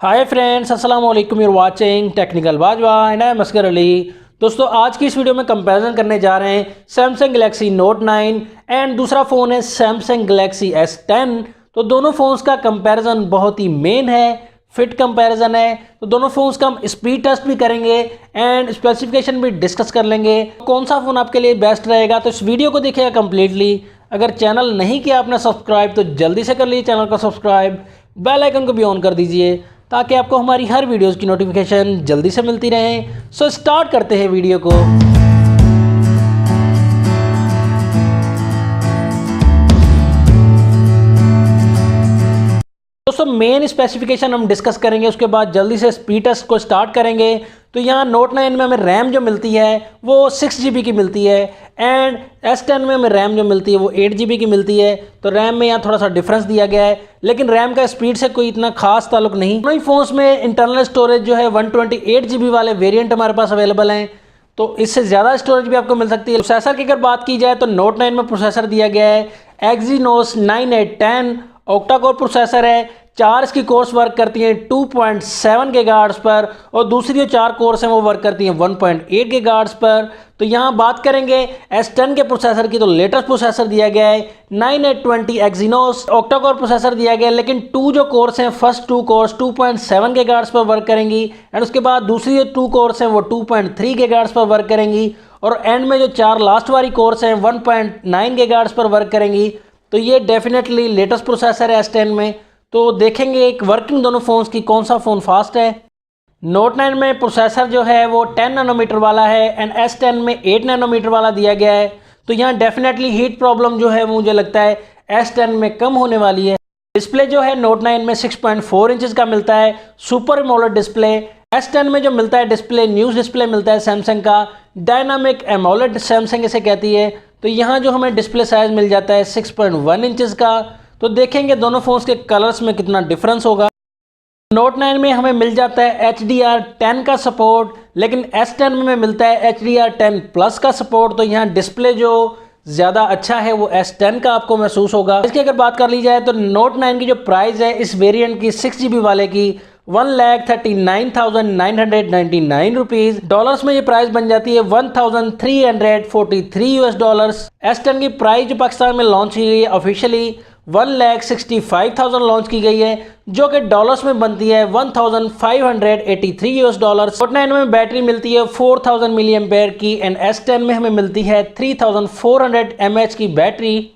हाय friends, अस्सलाम वालेकुम। You are watching technical Bajwa and I am Asghar Ali. दोस्तों, आज की इस वीडियो में कंपैरिजन करने जा रहे हैं सैमसंग गैलेक्सी नोट 9 एंड दूसरा फ़ोन है सैमसंग गैलेक्सी S10। तो दोनों फ़ोन्स का कंपैरिजन बहुत ही मेन है, फिट कंपैरिजन है। तो दोनों फ़ोन्स का हम स्पीड टेस्ट भी करेंगे एंड स्पेसिफिकेशन भी डिस्कस कर लेंगे, कौन सा फ़ोन आपके लिए बेस्ट रहेगा। तो इस वीडियो को देखिएगा कम्प्लीटली। अगर चैनल नहीं किया आपने सब्सक्राइब तो जल्दी से कर लीजिए चैनल को सब्सक्राइब, बेल आइकन को भी ऑन कर दीजिए ताकि आपको हमारी हर वीडियोस की नोटिफिकेशन जल्दी से मिलती रहे। सो स्टार्ट करते हैं वीडियो को। दोस्तों, मेन स्पेसिफिकेशन हम डिस्कस करेंगे, उसके बाद जल्दी से स्पीड टेस्ट को स्टार्ट करेंगे। तो यहाँ नोट 9 में हमें रैम जो मिलती है वो 6 GB की मिलती है एंड S10 में हमें रैम जो मिलती है वो 8 GB की मिलती है। तो रैम में यहाँ थोड़ा सा डिफरेंस दिया गया है, लेकिन रैम का स्पीड से कोई इतना खास ताल्लुक नहीं। दोनों ही फोन्स में इंटरनल स्टोरेज जो है 128 GB वाले वेरिएंट हमारे पास अवेलेबल हैं, तो इससे ज़्यादा स्टोरेज भी आपको मिल सकती है। प्रोसेसर की अगर बात की जाए तो नोट 9 में प्रोसेसर दिया गया है Exynos 9810 ऑक्टा कोर प्रोसेसर है। 4 इसकी कोर्स वर्क करती हैं 2.7 गीगाहर्ट्ज़ पर और दूसरी जो 4 कोर्स हैं वो वर्क करती हैं 1.8 गीगाहर्ट्ज़ पर। तो यहाँ बात करेंगे S10 के प्रोसेसर की, तो लेटेस्ट प्रोसेसर दिया गया है 9820 Exynos ऑक्टा कोर प्रोसेसर दिया गया है, लेकिन 2 जो कोर्स हैं, फर्स्ट 2 कोर्स 2.7 गीगाहर्ट्ज़ पर वर्क करेंगी एंड उसके बाद दूसरी जो 2 कोर्स हैं वो 2.3 गीगाहर्ट्ज़ पर वर्क करेंगी और एंड में जो 4 लास्ट वाली कोर्स हैं 1.9 गीगाहर्ट्ज़ पर वर्क करेंगी। तो ये डेफिनेटली लेटेस्ट प्रोसेसर है S10 में। तो देखेंगे एक वर्किंग दोनों फ़ोन्स की, कौन सा फ़ोन फास्ट है। नोट 9 में प्रोसेसर जो है वो 10 नैनोमीटर वाला है एंड S10 में 8 नैनोमीटर वाला दिया गया है। तो यहाँ डेफिनेटली हीट प्रॉब्लम जो है मुझे लगता है S10 में कम होने वाली है। डिस्प्ले जो है नोट 9 में 6.4 इंचज़ का मिलता है, सुपर एमोलेड डिस्प्ले। S10 में जो मिलता है डिस्प्ले, न्यूज़ डिस्प्ले मिलता है सैमसंग का, डायनामिक एमोलेड सैमसंग इसे कहती है। तो यहाँ जो हमें डिस्प्ले साइज़ मिल जाता है 6.1 इंचज़ का। तो देखेंगे दोनों फ़ोन्स के कलर्स में कितना डिफरेंस होगा। नोट 9 में हमें मिल जाता है HDR10 का सपोर्ट, लेकिन S10 में मिलता है HDR10 प्लस का सपोर्ट। तो यहाँ डिस्प्ले जो ज़्यादा अच्छा है वो S10 का आपको महसूस होगा। इसकी अगर बात कर ली जाए तो नोट 9 की जो प्राइस है इस वेरिएंट की 6 GB वाले की 1,39,999 रुपीज़। डॉलर्स में ये प्राइस बन जाती है 1,343 US डॉलर्स। S10 की प्राइस जो पाकिस्तान में लॉन्च की गई है ऑफिशियली 1,65,000 लॉन्च की गई है, जो कि डॉलर्स में बनती है 1,583 US डॉलर्स। नोट 9 में बैटरी मिलती है 4,000 मिली एम्पेयर की एंड S10 में हमें मिलती है 3,400 mAh की बैटरी।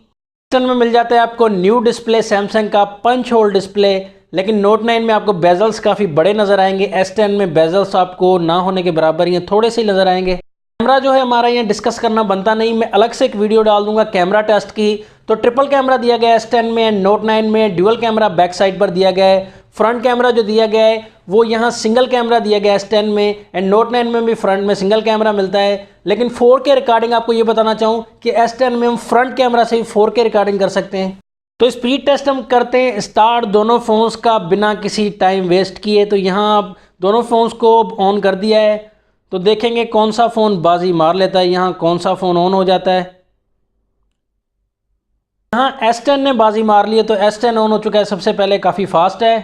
S10 में मिल जाता है आपको न्यू डिस्प्ले सैमसंग का पंच होल डिस्प्ले, लेकिन नोट 9 में आपको बेजल्स काफ़ी बड़े नज़र आएंगे। S10 में बेजल्स आपको ना होने के बराबर ही थोड़े से नज़र आएंगे। कैमरा जो है हमारा यहाँ डिस्कस करना बनता नहीं, मैं अलग से एक वीडियो डाल दूंगा कैमरा टेस्ट की। तो ट्रिपल कैमरा दिया गया है S10 में एंड नोट 9 में ड्यूअल कैमरा बैक साइड पर दिया गया है। फ्रंट कैमरा जो दिया गया है वो यहाँ सिंगल कैमरा दिया गया है S10 में एंड नोट 9 में भी फ्रंट में सिंगल कैमरा मिलता है। लेकिन 4K रिकॉर्डिंग आपको ये बताना चाहूँ कि S10 में हम फ्रंट कैमरा से ही 4K रिकॉर्डिंग कर सकते हैं। तो स्पीड टेस्ट हम करते हैं स्टार्ट दोनों फ़ोन्स का बिना किसी टाइम वेस्ट किए। तो यहाँ आप दोनों फ़ोन्स को ऑन कर दिया है, तो देखेंगे कौन सा फ़ोन बाजी मार लेता है। यहाँ कौन सा फ़ोन ऑन हो जाता है, यहाँ S10 ने बाजी मार ली है। तो S10 ऑन हो चुका है सबसे पहले, काफ़ी फास्ट है।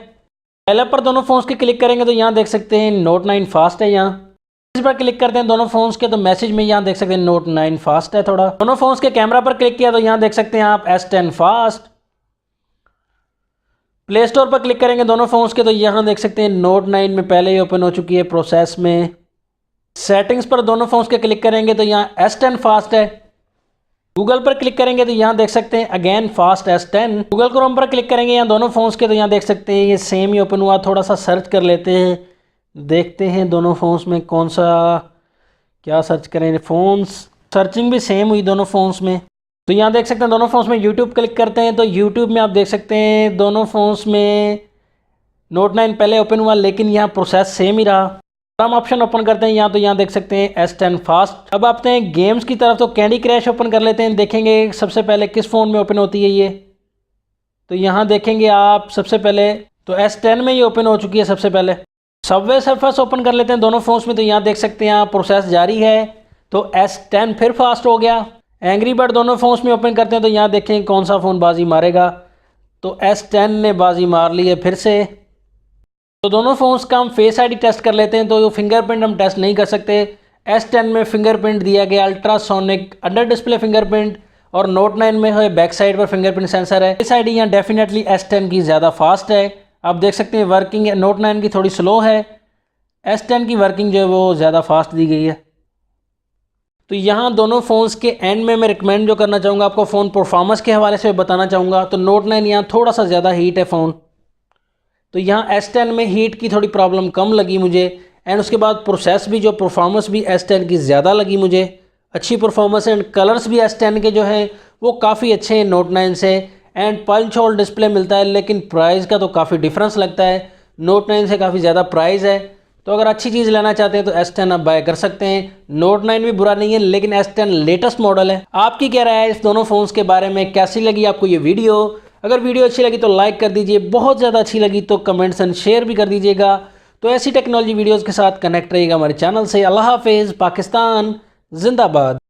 पहले पर दोनों फ़ोन्स के क्लिक करेंगे तो यहाँ देख सकते हैं नोट 9 फास्ट है। यहाँ इस पर क्लिक करते हैं दोनों फ़ोन्स के तो मैसेज में यहाँ देख सकते हैं नोट 9 फास्ट है थोड़ा। दोनों फ़ोन्स के कैमरा पर क्लिक किया तो यहाँ देख सकते हैं आप S10 फास्ट। प्ले स्टोर पर क्लिक करेंगे दोनों फ़ोन्स के तो यहाँ देख सकते हैं नोट 9 में पहले ही ओपन हो चुकी है प्रोसेस में। सेटिंग्स पर दोनों फ़ोन्स के क्लिक करेंगे तो यहाँ S10 फास्ट है। गूगल पर क्लिक करेंगे तो यहाँ देख सकते हैं again fast S10। Google Chrome पर क्लिक करेंगे यहाँ दोनों फ़ोन्स के तो यहाँ देख सकते हैं ये सेम ही ओपन हुआ। थोड़ा सा सर्च कर लेते हैं, देखते हैं दोनों फ़ोन्स में कौन सा क्या सर्च करें। फ़ोन्स सर्चिंग भी सेम हुई दोनों फ़ोन्स में। तो यहाँ देख सकते हैं दोनों फ़ोन्स में यूट्यूब क्लिक करते हैं तो यूट्यूब में आप देख सकते हैं दोनों फ़ोन्स में नोट 9 पहले ओपन हुआ, लेकिन यहाँ प्रोसेस सेम ही रहा। हम ऑप्शन ओपन करते हैं यहाँ तो यहाँ देख सकते हैं S10 फास्ट। अब आते हैं गेम्स की तरफ, तो कैंडी क्रैश ओपन कर लेते हैं, देखेंगे सबसे पहले किस फ़ोन में ओपन होती है ये। तो यहाँ देखेंगे आप सबसे पहले तो S10 में ये ओपन हो चुकी है सबसे पहले। सबवे सर्फर्स ओपन कर लेते हैं दोनों फ़ोन्स में तो यहाँ देख सकते हैं आप प्रोसेस जारी है। तो S10 फिर फास्ट हो गया। एंग्री बर्ड दोनों फ़ोन्स में ओपन करते हैं तो यहाँ देखें कौन सा फ़ोन बाजी मारेगा। तो S10 ने बाजी मार ली है फिर से। तो दोनों फ़ोन्स का हम फेस आईडी टेस्ट कर लेते हैं। तो फिंगरप्रिंट हम टेस्ट नहीं कर सकते। S10 में फिंगरप्रिंट दिया गया अल्ट्रासोनिक अंडर डिस्प्ले फिंगरप्रिंट, और नोट 9 में है बैक साइड पर फिंगरप्रिंट सेंसर है। फेस आईडी यहाँ डेफिनेटली S10 की ज़्यादा फास्ट है। आप देख सकते हैं वर्किंग नोट 9 की थोड़ी स्लो है, S10 की वर्किंग जो है वो ज़्यादा फास्ट दी गई है। तो यहाँ दोनों फ़ोन्स के एंड में मैं रिकमेंड जो करना चाहूँगा आपको, फ़ोन परफॉर्मेंस के हवाले से बताना चाहूँगा। तो नोट 9 यहाँ थोड़ा सा ज़्यादा हीट है फ़ोन, तो यहाँ S10 में हीट की थोड़ी प्रॉब्लम कम लगी मुझे। एंड उसके बाद प्रोसेस भी, जो परफॉर्मेंस भी S10 की ज़्यादा लगी मुझे, अच्छी परफॉर्मेंस। एंड कलर्स भी S10 के जो हैं वो काफ़ी अच्छे हैं नोट 9 से। एंड पंच होल डिस्प्ले मिलता है, लेकिन प्राइस का तो काफ़ी डिफरेंस लगता है, नोट 9 से काफ़ी ज़्यादा प्राइस है। तो अगर अच्छी चीज़ लेना चाहते हैं तो S10 आप बाय कर सकते हैं। नोट 9 भी बुरा नहीं है, लेकिन S10 लेटेस्ट मॉडल है। आपकी क्या राय है इस दोनों फ़ोन्स के बारे में? कैसी लगी आपको ये वीडियो? अगर वीडियो अच्छी लगी तो लाइक कर दीजिए, बहुत ज़्यादा अच्छी लगी तो कमेंट्स एंड शेयर भी कर दीजिएगा। तो ऐसी टेक्नोलॉजी वीडियोज़ के साथ कनेक्ट रहिएगा हमारे चैनल से। अल्लाह हाफिज़, पाकिस्तान जिंदाबाद।